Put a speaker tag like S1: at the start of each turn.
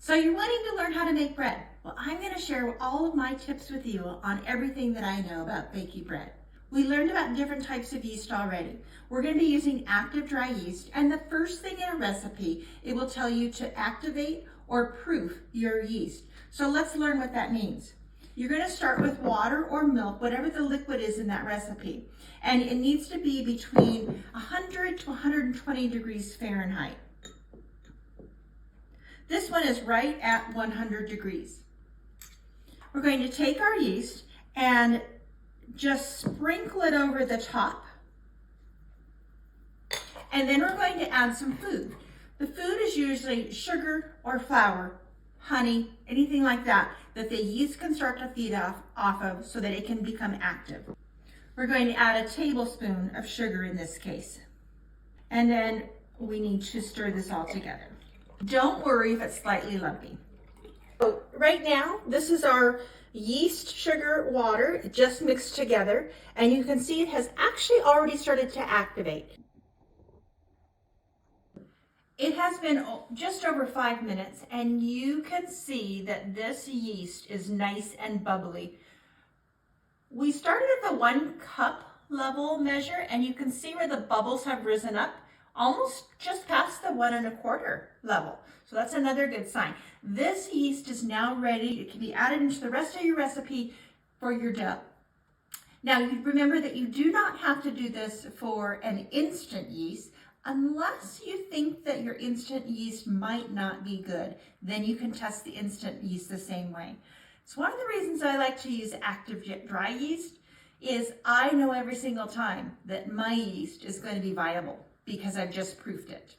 S1: So you're wanting to learn how to make bread. Well, I'm going to share all of my tips with you on everything that I know about baking bread. We learned about different types of yeast already. We're going to be using active dry yeast, and the first thing in a recipe, it will tell you to activate or proof your yeast. So let's learn what that means. You're going to start with water or milk, whatever the liquid is in that recipe, and it needs to be between 100 to 120 degrees Fahrenheit. This one is right at 100 degrees. We're going to take our yeast and just sprinkle it over the top. And then we're going to add some food. The food is usually sugar or flour, honey, anything like that, that the yeast can start to feed off of so that it can become active. We're going to add a tablespoon of sugar in this case. And then we need to stir this all together. Don't worry if it's slightly lumpy. So right now, this is our yeast, sugar, water, just mixed together, and you can see it has actually already started to activate. It has been just over 5 minutes, and you can see that this yeast is nice and bubbly. We started at the 1 cup level measure, and you can see where the bubbles have risen up almost just past the 1 1/4 level. So that's another good sign. This yeast is now ready. It can be added into the rest of your recipe for your dough. Now, you remember that you do not have to do this for an instant yeast unless you think that your instant yeast might not be good. Then you can test the instant yeast the same way. So one of the reasons I like to use active dry yeast is I know every single time that my yeast is going to be viable because I've just proofed it.